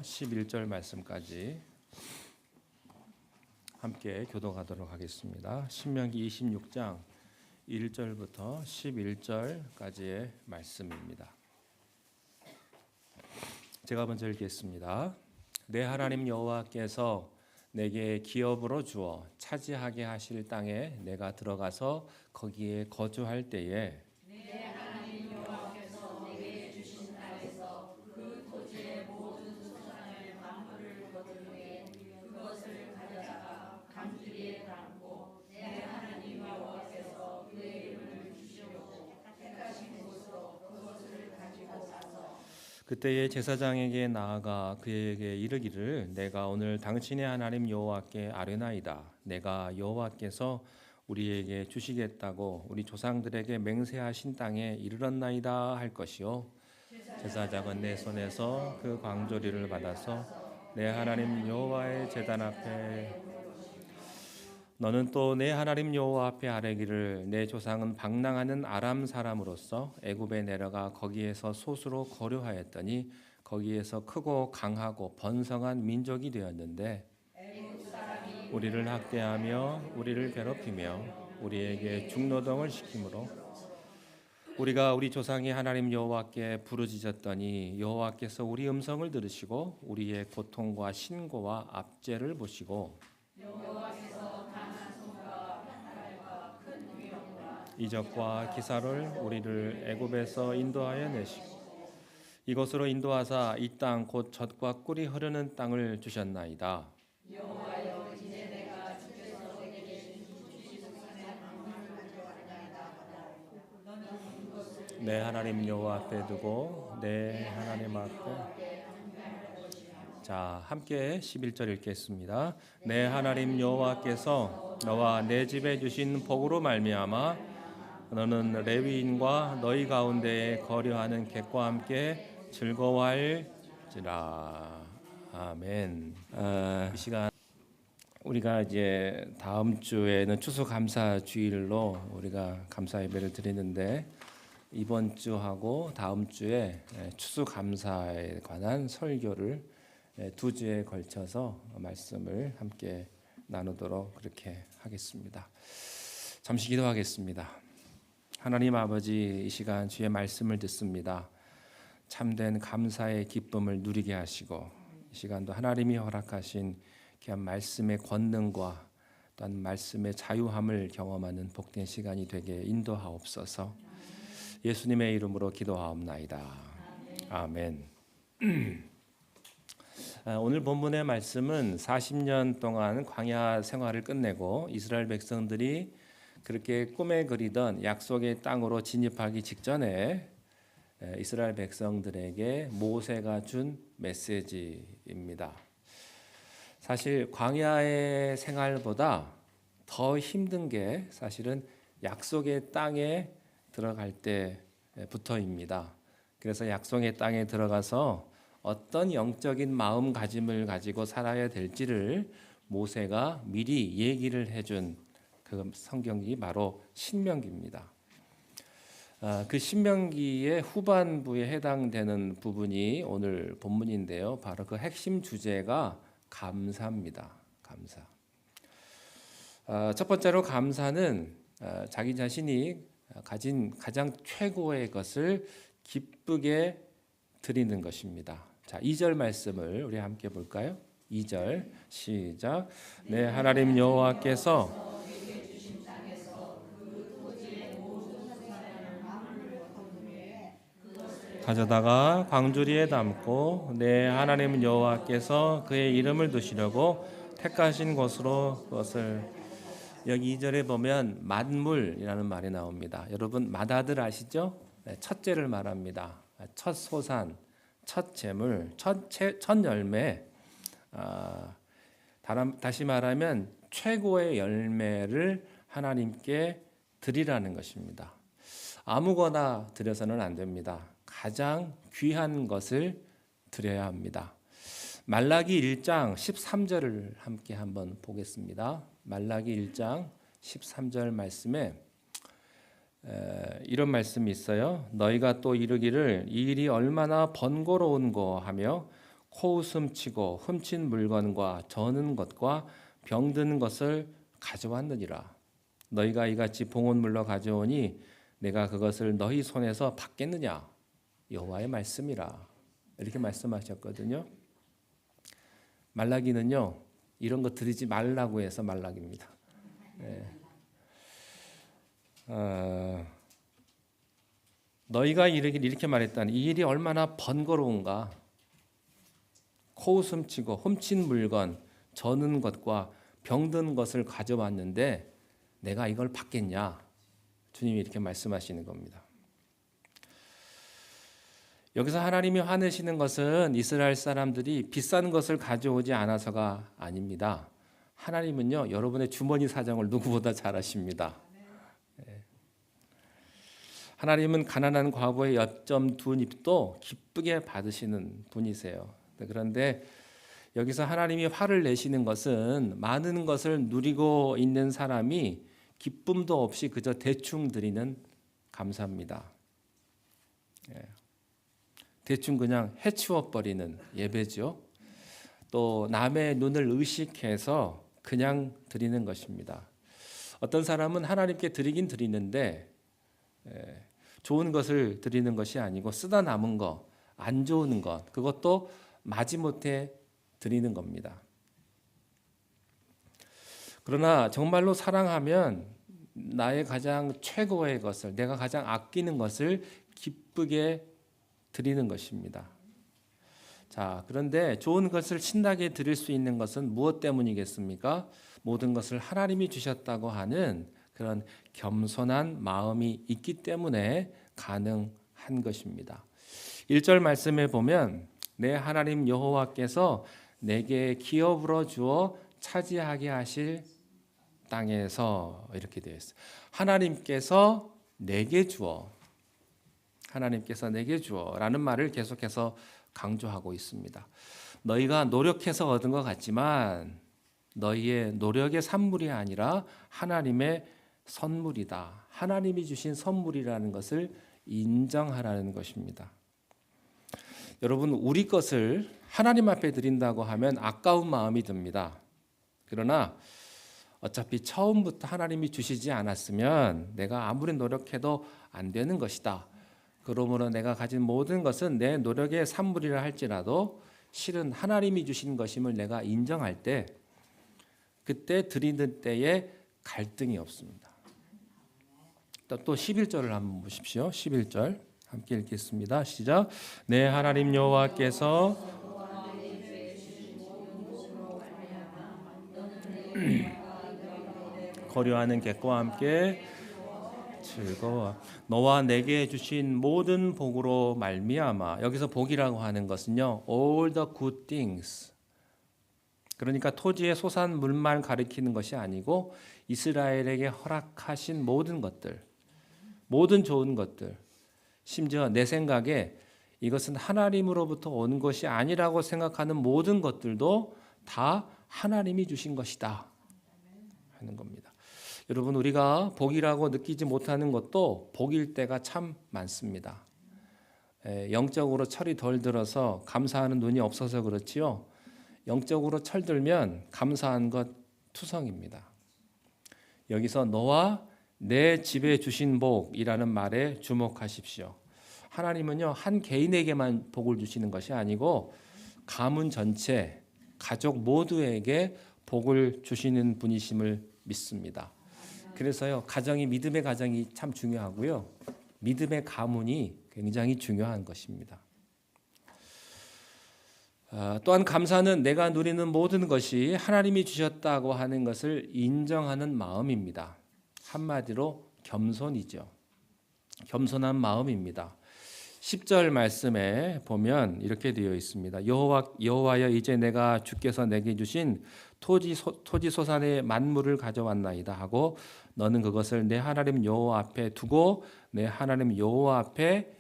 11절 말씀까지 함께 교독하도록 하겠습니다. 신명기 26장 1절부터 11절까지의 말씀입니다. 제가 먼저 읽겠습니다. 내 하나님 여호와께서 내게 기업으로 주어 차지하게 하실 땅에 내가 들어가서 거기에 거주할 때에 그때에 제사장에게 나아가 그에게 이르기를 내가 오늘 당신의 하나님 여호와께 아뢰나이다. 내가 여호와께서 우리에게 주시겠다고 우리 조상들에게 맹세하신 땅에 이르렀나이다 할 것이요. 제사장은 내 손에서 그 광조리를 받아서 내 하나님 여호와의 제단 앞에 너는 또 내 하나님 여호와 앞에 아뢰기를 내 조상은 방랑하는 아람 사람으로서 애굽에 내려가 거기에서 소수로 거류하였더니 거기에서 크고 강하고 번성한 민족이 되었는데 우리를 학대하며 우리를 괴롭히며 우리에게 중노동을 시키므로 우리가 우리 조상이 하나님 여호와께 부르짖었더니 여호와께서 우리 음성을 들으시고 우리의 고통과 신고와 압제를 보시고 이적과 기사를 우리를 애굽에서 인도하여 내시고 이곳으로 인도하사 이 땅 곧 젖과 꿀이 흐르는 땅을 주셨나이다. 여호와여 이제 내가 주께서 내게 주신 내 하나님 여호와 앞에 두고 내 하나님 앞에 자 함께 11절 읽겠습니다. 내 하나님 여호와께서 너와 내 집에 주신 복으로 말미암아 너는 레위인과 너희 가운데에 거류하는 객과 함께 즐거워할지라. 아멘. 이 시간 우리가 이제 다음 주에는 추수감사 주일로 우리가 감사 예배를 드리는데 이번 주하고 다음 주에 추수감사에 관한 설교를 두 주에 걸쳐서 말씀을 함께 나누도록 그렇게 하겠습니다. 잠시 기도하겠습니다. 하나님 아버지, 이 시간 주의 말씀을 듣습니다. 참된 감사의 기쁨을 누리게 하시고 이 시간도 하나님이 허락하신 귀한 말씀의 권능과 또한 말씀의 자유함을 경험하는 복된 시간이 되게 인도하옵소서. 예수님의 이름으로 기도하옵나이다. 아멘. 오늘 본문의 말씀은 40년 동안 광야 생활을 끝내고 이스라엘 백성들이 그렇게 꿈에 그리던 약속의 땅으로 진입하기 직전에 이스라엘 백성들에게 모세가 준 메시지입니다. 사실 광야의 생활보다 더 힘든 게 사실은 약속의 땅에 들어갈 때부터입니다. 그래서 약속의 땅에 들어가서 어떤 영적인 마음가짐을 가지고 살아야 될지를 모세가 미리 얘기를 해준 그 성경이 바로 신명기입니다. 그 신명기의 후반부에 해당되는 부분이 오늘 본문인데요. 바로 그 핵심 주제가 감사입니다. 감사. 첫 번째로 감사는 자기 자신이 가진 가장 최고의 것을 기쁘게 드리는 것입니다. 자, 2절 말씀을 우리 함께 볼까요? 2절 시작. 내 하나님 여호와께서 가져다가 광주리에 담고 내 하나님 여호와께서 그의 이름을 두시려고 택하신 곳으로 그것을 여기 2절에 보면 만물이라는 말이 나옵니다. 여러분 맏아들 아시죠? 첫째를 말합니다. 첫 소산, 첫 재물, 첫 열매. 다시 말하면 최고의 열매를 하나님께 드리라는 것입니다. 아무거나 드려서는 안 됩니다. 가장 귀한 것을 드려야 합니다. 말라기 1장 13절을 함께 한번 보겠습니다. 말라기 1장 13절 말씀에 이런 말씀이 있어요. 너희가 또 이르기를 이 일이 얼마나 번거로운고 하며 코웃음치고 훔친 물건과 저는 것과 병든 것을 가져왔느니라. 너희가 이같이 봉헌물로 가져오니 내가 그것을 너희 손에서 받겠느냐? 여호와의 말씀이라. 이렇게 말씀하셨거든요. 말라기는요, 이런 거 드리지 말라고 해서 말라기입니다. 네. 너희가 이르길 이렇게 말했다니 이 일이 얼마나 번거로운가. 코웃음치고 훔친 물건, 저는 것과 병든 것을 가져왔는데 내가 이걸 받겠냐? 주님이 이렇게 말씀하시는 겁니다. 여기서 하나님이 화내시는 것은 이스라엘 사람들이 비싼 것을 가져오지 않아서가 아닙니다. 하나님은요, 여러분의 주머니 사정을 누구보다 잘 아십니다. 하나님은 가난한 과부의 엿점 두 입도 기쁘게 받으시는 분이세요. 그런데 여기서 하나님이 화를 내시는 것은 많은 것을 누리고 있는 사람이 기쁨도 없이 그저 대충 드리는 감사입니다. 대충 그냥 해치워버리는 예배죠. 또 남의 눈을 의식해서 그냥 드리는 것입니다. 어떤 사람은 하나님께 드리긴 드리는데 좋은 것을 드리는 것이 아니고 쓰다 남은 것, 안 좋은 것, 그것도 마지못해 드리는 겁니다. 그러나 정말로 사랑하면 나의 가장 최고의 것을, 내가 가장 아끼는 것을 기쁘게 드리는 것입니다. 자, 그런데 좋은 것을 신나게 드릴 수 있는 것은 무엇 때문이겠습니까? 모든 것을 하나님이 주셨다고 하는 그런 겸손한 마음이 있기 때문에 가능한 것입니다. 1절 말씀에 보면 내 하나님 여호와께서 내게 기업으로 주어 차지하게 하실 땅에서 이렇게 되어 있어요. 하나님께서 내게 주어 라는 말을 계속해서 강조하고 있습니다. 너희가 노력해서 얻은 것 같지만 너희의 노력의 산물이 아니라 하나님의 선물이다. 하나님이 주신 선물이라는 것을 인정하라는 것입니다. 여러분, 우리 것을 하나님 앞에 드린다고 하면 아까운 마음이 듭니다. 그러나 어차피 처음부터 하나님이 주시지 않았으면 내가 아무리 노력해도 안 되는 것이다. 그러므로 내가 가진 모든 것은 내 노력의 산물이라 할지라도 실은 하나님이 주신 것임을 내가 인정할 때 그때 드리는 때에 갈등이 없습니다. 또 11절을 한번 보십시오. 11절 함께 읽겠습니다. 시작. 내 하나님 여호와께서 거류하는 객과 함께 즐거워 너와 내게 주신 모든 복으로 말미암아. 여기서 복이라고 하는 것은요, all the good things, 그러니까 토지의 소산물만 가리키는 것이 아니고 이스라엘에게 허락하신 모든 것들, 모든 좋은 것들, 심지어 내 생각에 이것은 하나님으로부터 온 것이 아니라고 생각하는 모든 것들도 다 하나님이 주신 것이다 하는 겁니다. 여러분, 우리가 복이라고 느끼지 못하는 것도 복일 때가 참 많습니다. 영적으로 철이 덜 들어서 감사하는 눈이 없어서 그렇지요. 영적으로 철들면 감사한 것 투성입니다. 여기서 너와 내 집에 주신 복이라는 말에 주목하십시오. 하나님은요, 한 개인에게만 복을 주시는 것이 아니고 가문 전체, 가족 모두에게 복을 주시는 분이심을 믿습니다. 그래서요, 가정이 믿음의 가정이 참 중요하고요, 믿음의 가문이 굉장히 중요한 것입니다. 또한 감사는 내가 누리는 모든 것이 하나님이 주셨다고 하는 것을 인정하는 마음입니다. 한마디로 겸손이죠. 겸손한 마음입니다. 10절 말씀에 보면 이렇게 되어 있습니다. 여호와여, 이제 내가 주께서 내게 주신 토지 소산의 만물을 가져왔나이다 하고 너는 그것을 내 하나님 여호와 앞에 두고 내 하나님 여호와 앞에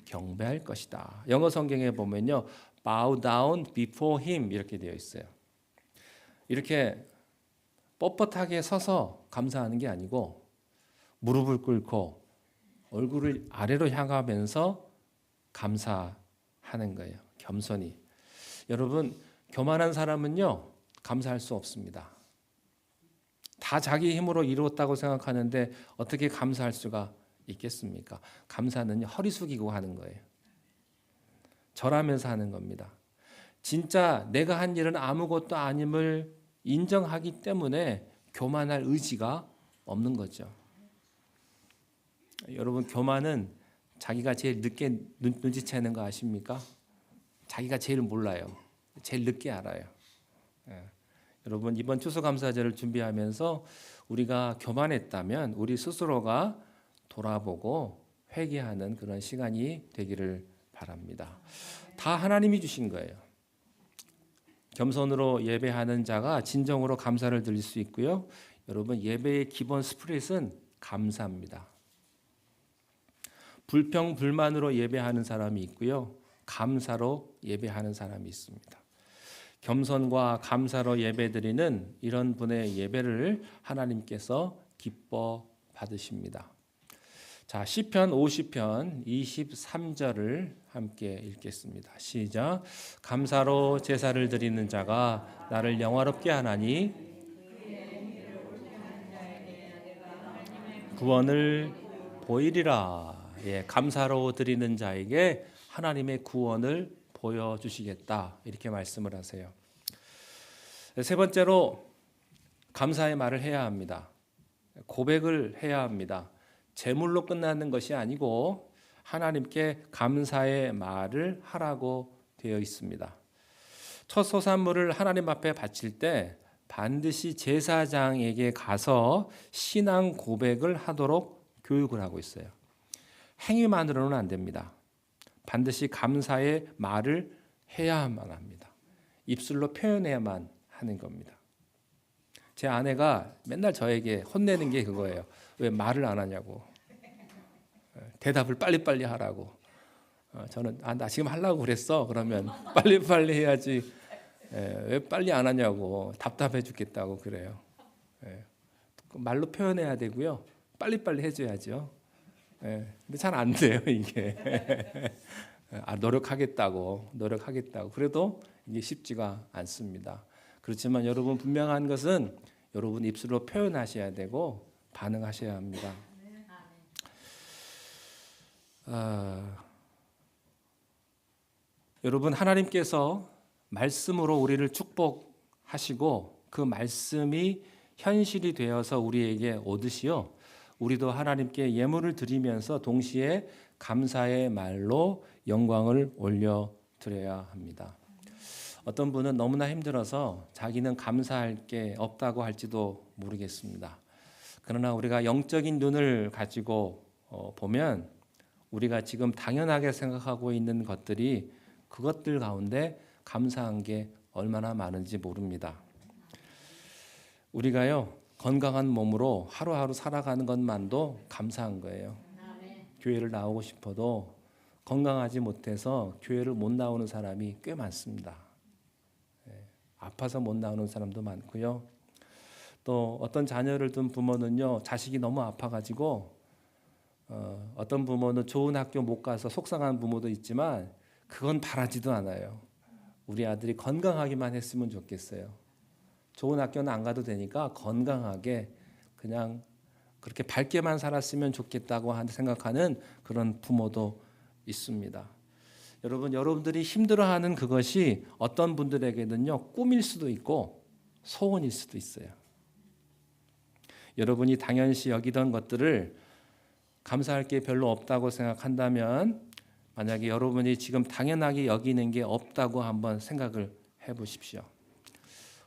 경배할 것이다. 영어 성경에 보면요, bow down before him 이렇게 되어 있어요. 이렇게 뻣뻣하게 서서 감사하는 게 아니고 무릎을 꿇고 얼굴을 아래로 향하면서 감사하는 거예요. 겸손히. 여러분, 교만한 사람은요, 감사할 수 없습니다. 다 자기 힘으로 이루었다고 생각하는데 어떻게 감사할 수가 있겠습니까? 감사는 허리 숙이고 하는 거예요. 절하면서 하는 겁니다. 진짜 내가 한 일은 아무것도 아님을 인정하기 때문에 교만할 의지가 없는 거죠. 여러분, 교만은 자기가 제일 늦게 눈치채는 거 아십니까? 자기가 제일 몰라요. 제일 늦게 알아요. 여러분, 이번 추수감사절을 준비하면서 우리가 교만했다면 우리 스스로가 돌아보고 회개하는 그런 시간이 되기를 바랍니다. 다 하나님이 주신 거예요. 겸손으로 예배하는 자가 진정으로 감사를 드릴 수 있고요. 여러분, 예배의 기본 스피릿은 감사입니다. 불평 불만으로 예배하는 사람이 있고요. 감사로 예배하는 사람이 있습니다. 겸손과 감사로 예배드리는 이런 분의 예배를 하나님께서 기뻐 받으십니다. 자, 시편 50편 23절을 함께 읽겠습니다. 시작. 감사로 제사를 드리는 자가 나를 영화롭게 하나니 구원을 보이리라. 예, 감사로 드리는 자에게 하나님의 구원을 보여주시겠다, 이렇게 말씀을 하세요. 세 번째로 감사의 말을 해야 합니다. 고백을 해야 합니다. 제물로 끝나는 것이 아니고 하나님께 감사의 말을 하라고 되어 있습니다. 첫 소산물을 하나님 앞에 바칠 때 반드시 제사장에게 가서 신앙 고백을 하도록 교육을 하고 있어요. 행위만으로는 안 됩니다. 반드시 감사의 말을 해야만 합니다. 입술로 표현해야만 하는 겁니다. 제 아내가 맨날 저에게 혼내는 게 그거예요. 왜 말을 안 하냐고. 대답을 빨리빨리 하라고. 저는 나 지금 하려고 그랬어. 그러면 빨리빨리 해야지. 왜 빨리 안 하냐고. 답답해 죽겠다고 그래요. 말로 표현해야 되고요. 빨리빨리 해줘야죠. 근데 잘 안 돼요, 이게. 노력하겠다고. 그래도 이게 쉽지가 않습니다. 그렇지만 여러분, 분명한 것은 여러분 입술로 표현하셔야 되고 반응하셔야 합니다. 여러분, 하나님께서 말씀으로 우리를 축복하시고 그 말씀이 현실이 되어서 우리에게 오듯이요, 우리도 하나님께 예물을 드리면서 동시에 감사의 말로 영광을 올려드려야 합니다. 어떤 분은 너무나 힘들어서 자기는 감사할 게 없다고 할지도 모르겠습니다. 그러나 우리가 영적인 눈을 가지고 보면 우리가 지금 당연하게 생각하고 있는 것들이 그것들 가운데 감사한 게 얼마나 많은지 모릅니다. 우리가요, 건강한 몸으로 하루하루 살아가는 것만도 감사한 거예요. 교회를 나오고 싶어도 건강하지 못해서 교회를 못 나오는 사람이 꽤 많습니다. 아파서 못 나오는 사람도 많고요. 또 어떤 자녀를 둔 부모는요, 자식이 너무 아파가지고 어떤 부모는 좋은 학교 못 가서 속상한 부모도 있지만 그건 바라지도 않아요. 우리 아들이 건강하기만 했으면 좋겠어요. 좋은 학교는 안 가도 되니까 건강하게 그냥 그렇게 밝게만 살았으면 좋겠다고 생각하는 그런 부모도 있습니다. 여러분들이 힘들어하는 그것이 어떤 분들에게는요, 꿈일 수도 있고 소원일 수도 있어요. 여러분이 당연시 여기던 것들을 감사할 게 별로 없다고 생각한다면, 만약에 여러분이 지금 당연하게 여기는 게 없다고 한번 생각을 해보십시오.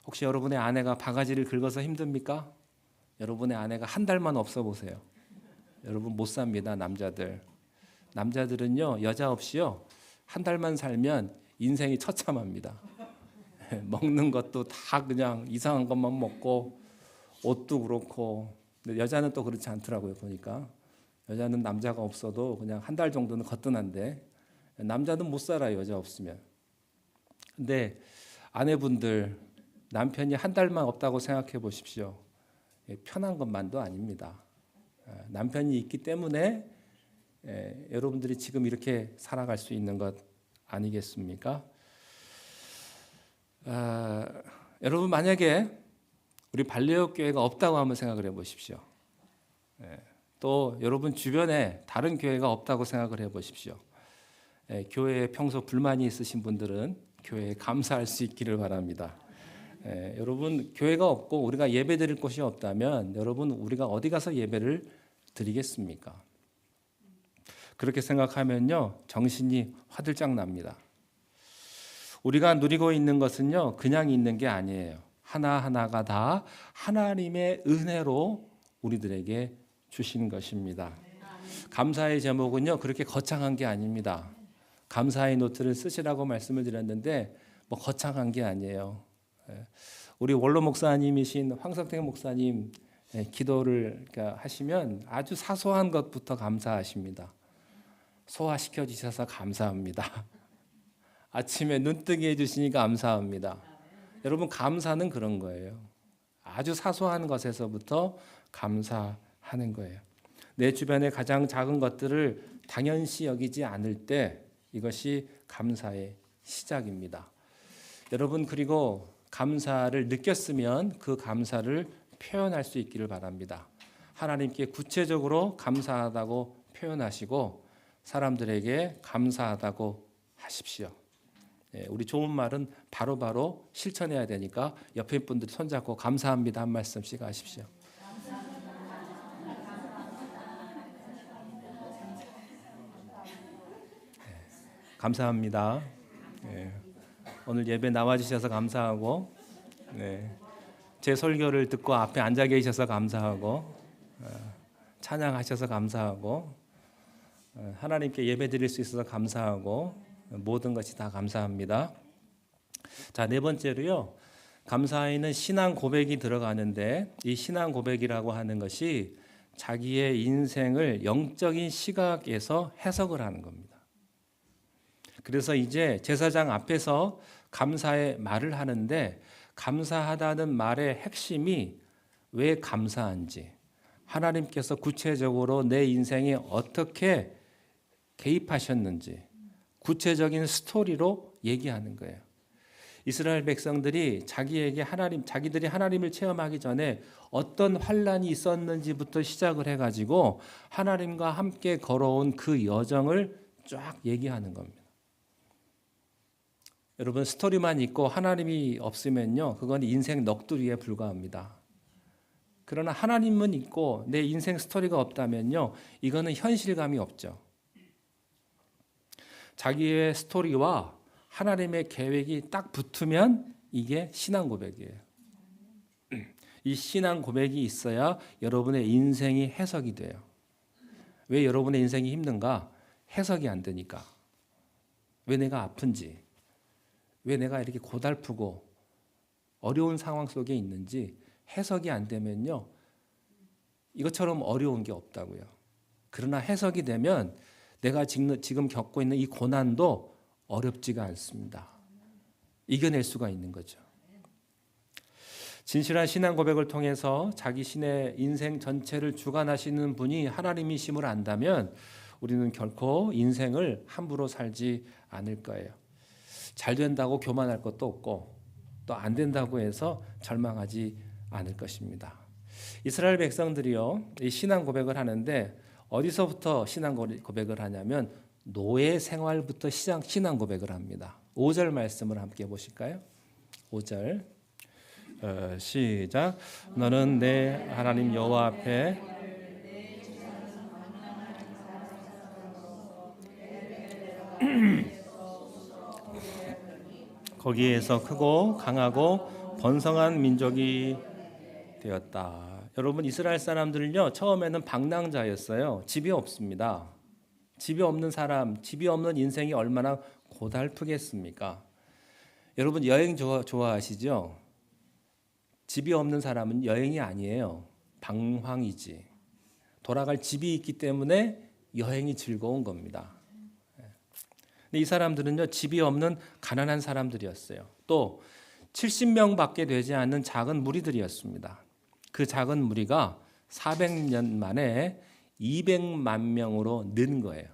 혹시 여러분의 아내가 바가지를 긁어서 힘듭니까? 여러분의 아내가 한 달만 없어 보세요. 여러분 못 삽니다, 남자들. 남자들은요, 여자 없이요, 한 달만 살면 인생이 처참합니다. 먹는 것도 다 그냥 이상한 것만 먹고 옷도 그렇고. 근데 여자는 또 그렇지 않더라고요, 보니까. 여자는 남자가 없어도 그냥 한 달 정도는 거뜬한데 남자는 못 살아요, 여자 없으면. 근데 아내분들, 남편이 한 달만 없다고 생각해 보십시오. 편한 것만도 아닙니다. 남편이 있기 때문에 여러분들이 지금 이렇게 살아갈 수 있는 것 아니겠습니까? 여러분 만약에 우리 발레오 교회가 없다고 한번 생각을 해보십시오. 또 여러분 주변에 다른 교회가 없다고 생각을 해보십시오. 교회에 평소 불만이 있으신 분들은 교회에 감사할 수 있기를 바랍니다. 여러분 교회가 없고 우리가 예배 드릴 곳이 없다면 여러분 우리가 어디 가서 예배를 드리겠습니까? 그렇게 생각하면요 정신이 화들짝 납니다. 우리가 누리고 있는 것은요 그냥 있는 게 아니에요. 하나하나가 다 하나님의 은혜로 우리들에게 주신 것입니다. 감사의 제목은요 그렇게 거창한 게 아닙니다. 감사의 노트를 쓰시라고 말씀을 드렸는데 뭐 거창한 게 아니에요. 우리 원로 목사님이신 황석택 목사님 기도를 하시면 아주 사소한 것부터 감사하십니다. 소화시켜 주셔서 감사합니다. 아침에 눈뜨게 해주시니까 감사합니다. 여러분 감사는 그런 거예요. 아주 사소한 것에서부터 감사하는 거예요. 내 주변의 가장 작은 것들을 당연시 여기지 않을 때 이것이 감사의 시작입니다. 여러분 그리고 감사를 느꼈으면 그 감사를 표현할 수 있기를 바랍니다. 하나님께 구체적으로 감사하다고 표현하시고 사람들에게 감사하다고 하십시오. 우리 좋은 말은 바로바로 실천해야 되니까 옆에 분들 손잡고 감사합니다 한 말씀씩 하십시오. 감사합니다. 오늘 예배 나와주셔서 감사하고 제 설교를 듣고 앞에 앉아 계셔서 감사하고 찬양하셔서 감사하고 하나님께 예배 드릴 수 있어서 감사하고 모든 것이 다 감사합니다. 자, 네 번째로요. 감사에는 신앙 고백이 들어가는데 이 신앙 고백이라고 하는 것이 자기의 인생을 영적인 시각에서 해석을 하는 겁니다. 그래서 이제 제사장 앞에서 감사의 말을 하는데 감사하다는 말의 핵심이 왜 감사한지 하나님께서 구체적으로 내 인생에 어떻게 개입하셨는지 구체적인 스토리로 얘기하는 거예요. 이스라엘 백성들이 자기들이 하나님을 체험하기 전에 어떤 환란이 있었는지부터 시작을 해가지고 하나님과 함께 걸어온 그 여정을 쫙 얘기하는 겁니다. 여러분 스토리만 있고 하나님이 없으면요 그건 인생 넋두리에 불과합니다. 그러나 하나님은 있고 내 인생 스토리가 없다면요 이거는 현실감이 없죠. 자기의 스토리와 하나님의 계획이 딱 붙으면 이게 신앙 고백이에요. 이 신앙 고백이 있어야 여러분의 인생이 해석이 돼요. 왜 여러분의 인생이 힘든가? 해석이 안 되니까. 왜 내가 아픈지, 왜 내가 이렇게 고달프고 어려운 상황 속에 있는지 해석이 안 되면요 이것처럼 어려운 게 없다고요. 그러나 해석이 되면 내가 지금 겪고 있는 이 고난도 어렵지가 않습니다. 이겨낼 수가 있는 거죠. 진실한 신앙 고백을 통해서 자기 신의 인생 전체를 주관하시는 분이 하나님이심을 안다면 우리는 결코 인생을 함부로 살지 않을 거예요. 잘 된다고 교만할 것도 없고 또 안 된다고 해서 절망하지 않을 것입니다. 이스라엘 백성들이요 이 신앙 고백을 하는데 어디서부터 신앙 고백을 하냐면 노예 생활부터 신앙 고백을 합니다. 5절 말씀을 함께 보실까요? 5절 시작. 너는 내 하나님 여호와 앞에 거기에서 크고 강하고 번성한 민족이 되었다. 여러분 이스라엘 사람들은요 처음에는 방랑자였어요. 집이 없습니다. 집이 없는 사람, 집이 없는 인생이 얼마나 고달프겠습니까? 여러분 여행 좋아하시죠? 집이 없는 사람은 여행이 아니에요. 방황이지. 돌아갈 집이 있기 때문에 여행이 즐거운 겁니다. 근데 이 사람들은요 집이 없는 가난한 사람들이었어요. 또 70명밖에 되지 않는 작은 무리들이었습니다. 그 작은 무리가 400년 만에 200만 명으로 는 거예요.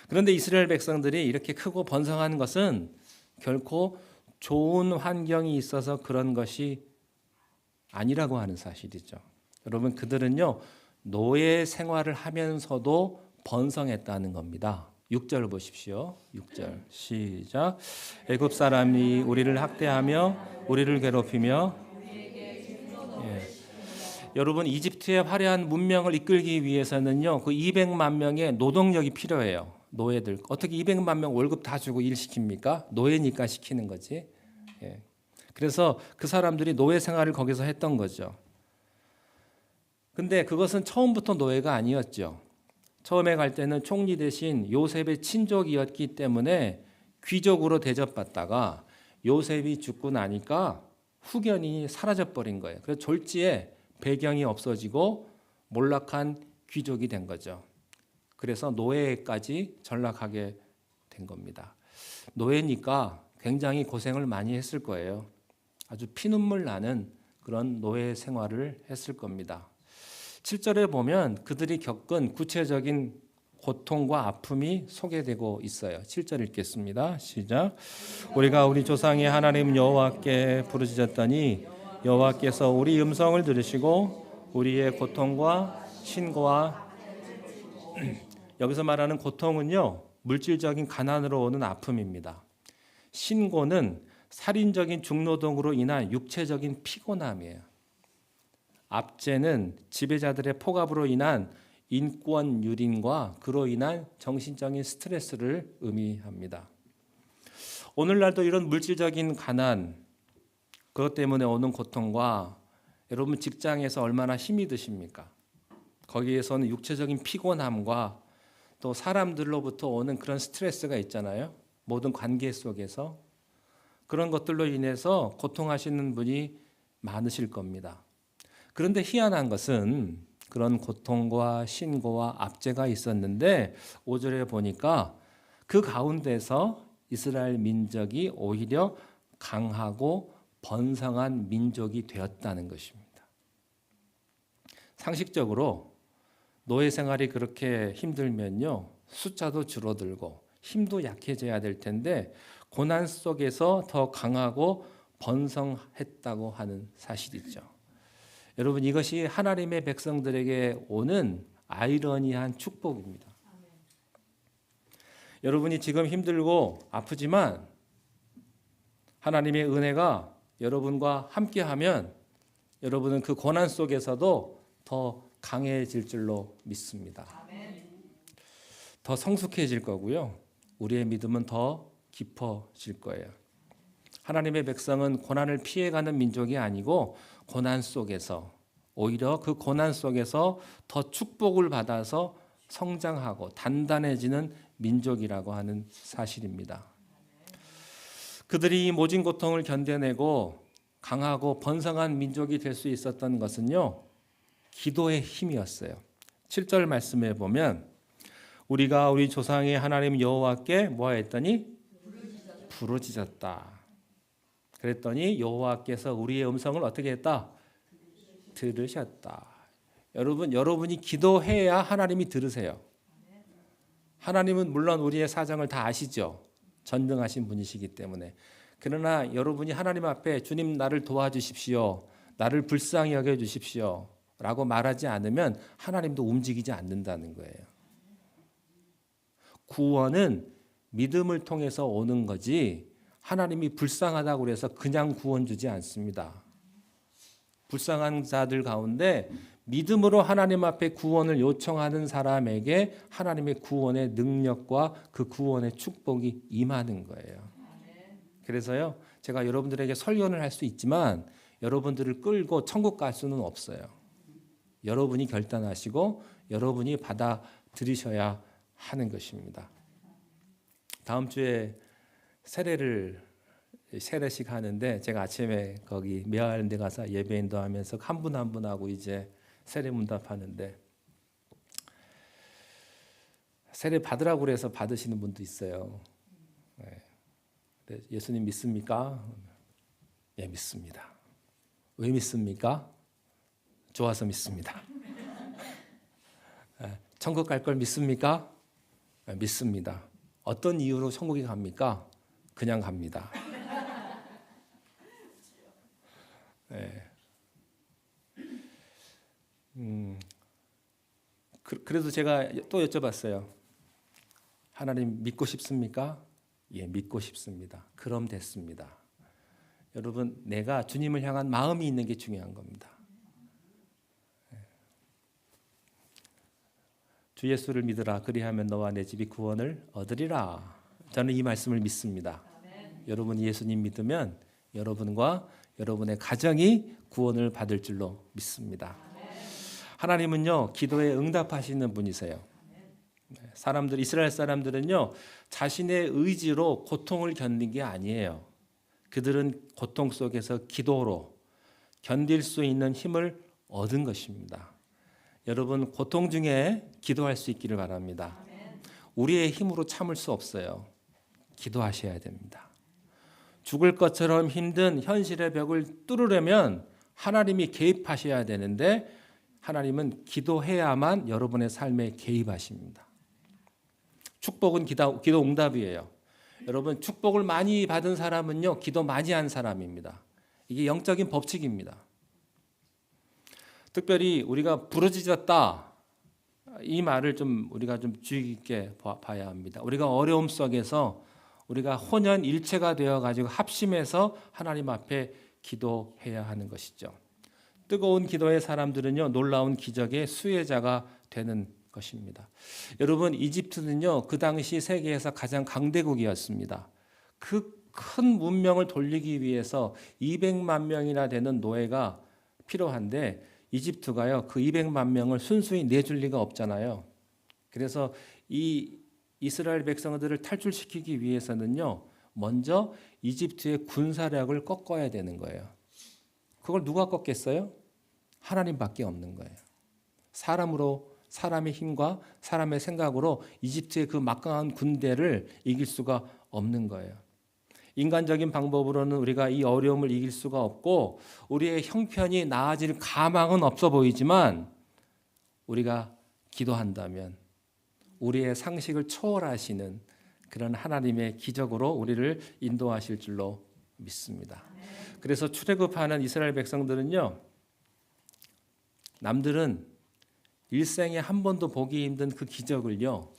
그런데 이스라엘 백성들이 이렇게 크고 번성한 것은 결코 좋은 환경이 있어서 그런 것이 아니라고 하는 사실이죠. 여러분, 그들은요 노예 생활을 하면서도 번성했다는 겁니다. 6절 보십시오. 6절 시작. 애굽 사람이 우리를 학대하며 우리를 괴롭히며. 예. 여러분, 이집트의 화려한 문명을 이끌기 위해서는요 그 200만 명의 노동력이 필요해요. 노예들 어떻게 200만 명 월급 다 주고 일 시킵니까? 노예니까 시키는 거지. 예. 그래서 그 사람들이 노예 생활을 거기서 했던 거죠. 근데 그것은 처음부터 노예가 아니었죠. 처음에 갈 때는 총리 대신 요셉의 친족이었기 때문에 귀족으로 대접받다가 요셉이 죽고 나니까 후견이 사라져버린 거예요. 그래서 졸지에 배경이 없어지고 몰락한 귀족이 된 거죠. 그래서 노예까지 전락하게 된 겁니다. 노예니까 굉장히 고생을 많이 했을 거예요. 아주 피눈물 나는 그런 노예 생활을 했을 겁니다. 7절에 보면 그들이 겪은 구체적인 고통과 아픔이 소개되고 있어요. 7절 읽겠습니다. 시작. 우리가 우리 조상의 하나님 여호와께 부르짖었더니 여호와께서 우리 음성을 들으시고 우리의 고통과 신고와 여기서 말하는 고통은요 물질적인 가난으로 오는 아픔입니다. 신고는 살인적인 중노동으로 인한 육체적인 피곤함이에요. 압제는 지배자들의 폭압으로 인한 인권 유린과 그로 인한 정신적인 스트레스를 의미합니다. 오늘날도 이런 물질적인 가난, 그것 때문에 오는 고통과 여러분 직장에서 얼마나 힘이 드십니까? 거기에서는 육체적인 피곤함과 또 사람들로부터 오는 그런 스트레스가 있잖아요. 모든 관계 속에서 그런 것들로 인해서 고통하시는 분이 많으실 겁니다. 그런데 희한한 것은 그런 고통과 신고와 압제가 있었는데 5절에 보니까 그 가운데서 이스라엘 민족이 오히려 강하고 번성한 민족이 되었다는 것입니다. 상식적으로 노예 생활이 그렇게 힘들면요 숫자도 줄어들고 힘도 약해져야 될 텐데 고난 속에서 더 강하고 번성했다고 하는 사실이죠. 여러분, 이것이 하나님의 백성들에게 오는 아이러니한 축복입니다. 여러분이 지금 힘들고 아프지만 하나님의 은혜가 여러분과 함께하면 여러분은 그 고난 속에서도 더 강해질 줄로 믿습니다. 더 성숙해질 거고요. 우리의 믿음은 더 깊어질 거예요. 하나님의 백성은 고난을 피해가는 민족이 아니고 고난 속에서 오히려 그 고난 속에서 더 축복을 받아서 성장하고 단단해지는 민족이라고 하는 사실입니다. 그들이 이 모진 고통을 견뎌내고 강하고 번성한 민족이 될 수 있었던 것은요 기도의 힘이었어요. 7절 말씀에 보면 우리가 우리 조상의 하나님 여호와께 뭐했더니 부르짖었다. 그랬더니 여호와께서 우리의 음성을 어떻게 했다? 들으셨다. 여러분이 기도해야 하나님이 들으세요. 하나님은 물론 우리의 사정을 다 아시죠. 전능하신 분이시기 때문에. 그러나 여러분이 하나님 앞에 주님 나를 도와주십시오. 나를 불쌍히 여겨주십시오. 라고 말하지 않으면 하나님도 움직이지 않는다는 거예요. 구원은 믿음을 통해서 오는 거지 하나님이 불쌍하다고 해서 그냥 구원 주지 않습니다. 불쌍한 자들 가운데 믿음으로 하나님 앞에 구원을 요청하는 사람에게 하나님의 구원의 능력과 그 구원의 축복이 임하는 거예요. 그래서요, 제가 여러분들에게 설교를 할 수 있지만 여러분들을 끌고 천국 갈 수는 없어요. 여러분이 결단하시고 여러분이 받아들이셔야 하는 것입니다. 다음 주에 세례식 하는데 제가 아침에 거기 메아일랜드 데 가서 예배 인도하면서 한 분 한 분하고 이제 세례 문답하는데 세례 받으라고 그래서 받으시는 분도 있어요. 네. 예수님 믿습니까? 예, 믿습니다. 왜 믿습니까? 좋아서 믿습니다. 천국 갈 걸 믿습니까? 믿습니다. 어떤 이유로 천국에 갑니까? 그냥 갑니다. 예. 그래도 제가 또 여쭤봤어요. 하나님 믿고 싶습니까? 예, 믿고 싶습니다. 그럼 됐습니다. 여러분, 내가 주님을 향한 마음이 있는 게 중요한 겁니다. 주 예수를 믿으라. 그리하면 너와 내 집이 구원을 얻으리라. 저는 이 말씀을 믿습니다. 여러분이 예수님 믿으면 여러분과 여러분의 가정이 구원을 받을 줄로 믿습니다. 하나님은요, 기도에 응답하시는 분이세요. 이스라엘 사람들은요, 자신의 의지로 고통을 견딘 게 아니에요. 그들은 고통 속에서 기도로 견딜 수 있는 힘을 얻은 것입니다. 여러분, 고통 중에 기도할 수 있기를 바랍니다. 우리의 힘으로 참을 수 없어요. 기도하셔야 됩니다. 죽을 것처럼 힘든 현실의 벽을 뚫으려면 하나님이 개입하셔야 되는데 하나님은 기도해야만 여러분의 삶에 개입하십니다. 축복은 기도 응답이에요. 여러분, 축복을 많이 받은 사람은요, 기도 많이 한 사람입니다. 이게 영적인 법칙입니다. 특별히 우리가 부르짖었다, 이 말을 우리가 좀 주의 깊게 봐야 합니다. 우리가 어려움 속에서 우리가 혼연일체가 되어 가지고 합심해서 하나님 앞에 기도해야 하는 것이죠. 뜨거운 기도의 사람들은요, 놀라운 기적의 수혜자가 되는 것입니다. 여러분, 이집트는요, 그 당시 세계에서 가장 강대국이었습니다. 그 큰 문명을 돌리기 위해서 200만 명이나 되는 노예가 필요한데 이집트가요, 그 200만 명을 순수히 내줄 리가 없잖아요. 그래서 이 이스라엘 백성들을 탈출시키기 위해서는요, 먼저 이집트의 군사력을 꺾어야 되는 거예요. 그걸 누가 꺾겠어요? 하나님밖에 없는 거예요. 사람의 힘과 사람의 생각으로 이집트의 그 막강한 군대를 이길 수가 없는 거예요. 인간적인 방법으로는 우리가 이 어려움을 이길 수가 없고 우리의 형편이 나아질 가망은 없어 보이지만 우리가 기도한다면 우리의 상식을 초월하시는 그런 하나님의 기적으로 우리를 인도하실 줄로 믿습니다. 그래서 출애굽하는 이스라엘 백성들은요, 남들은 일생에 한 번도 보기 힘든 그 기적을요,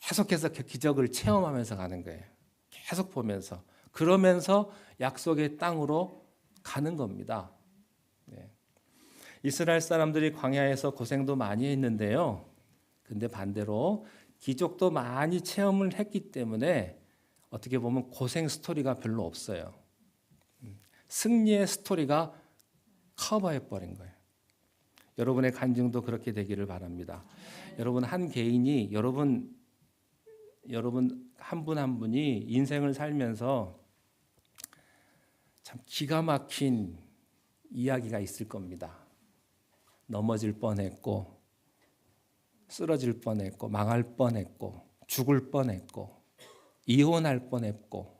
계속해서 그 기적을 체험하면서 가는 거예요. 계속 보면서, 그러면서 약속의 땅으로 가는 겁니다. 네. 이스라엘 사람들이 광야에서 고생도 많이 했는데요, 근데 반대로 기적도 많이 체험을 했기 때문에 어떻게 보면 고생 스토리가 별로 없어요. 승리의 스토리가 커버해버린 거예요. 여러분의 간증도 그렇게 되기를 바랍니다. 여러분 한 개인이, 여러분 한 분 한 분이 인생을 살면서 참 기가 막힌 이야기가 있을 겁니다. 넘어질 뻔했고, 쓰러질 뻔했고, 망할 뻔했고, 죽을 뻔했고, 이혼할 뻔했고,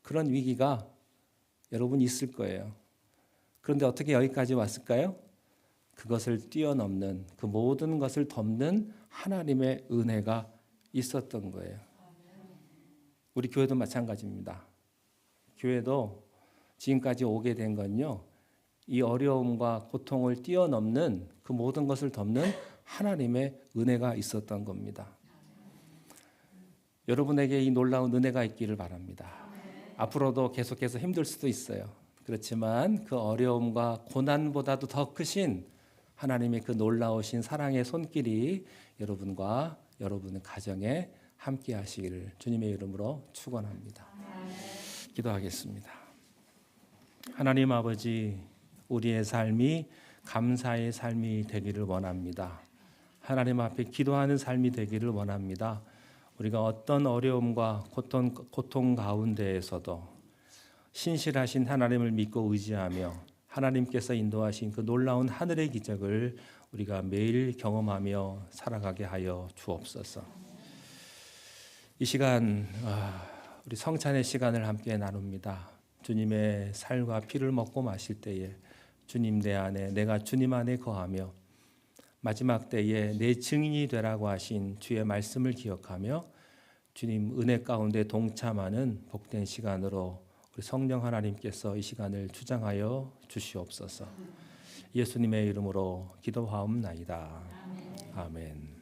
그런 위기가 여러분 있을 거예요. 그런데 어떻게 여기까지 왔을까요? 그것을 뛰어넘는, 그 모든 것을 덮는 하나님의 은혜가 있었던 거예요. 우리 교회도 마찬가지입니다. 교회도 지금까지 오게 된 건요, 이 어려움과 고통을 뛰어넘는 그 모든 것을 덮는 하나님의 은혜가 있었던 겁니다. 여러분에게 이 놀라운 은혜가 있기를 바랍니다. 앞으로도 계속해서 힘들 수도 있어요. 그렇지만 그 어려움과 고난보다도 더 크신 하나님의 그 놀라우신 사랑의 손길이 여러분과 여러분의 가정에 함께 하시기를 주님의 이름으로 축원합니다. 기도하겠습니다. 하나님 아버지, 우리의 삶이 감사의 삶이 되기를 원합니다. 하나님 앞에 기도하는 삶이 되기를 원합니다. 우리가 어떤 어려움과 고통 가운데에서도 신실하신 하나님을 믿고 의지하며 하나님께서 인도하신 그 놀라운 하늘의 기적을 우리가 매일 경험하며 살아가게 하여 주옵소서. 이 시간 우리 성찬의 시간을 함께 나눕니다. 주님의 살과 피를 먹고 마실 때에 주님 내 안에, 내가 주님 안에 거하며 마지막 때에 내 증인이 되라고 하신 주의 말씀을 기억하며 주님 은혜 가운데 동참하는 복된 시간으로 우리 성령 하나님께서 이 시간을 주장하여 주시옵소서. 예수님의 이름으로 기도하옵나이다. 아멘.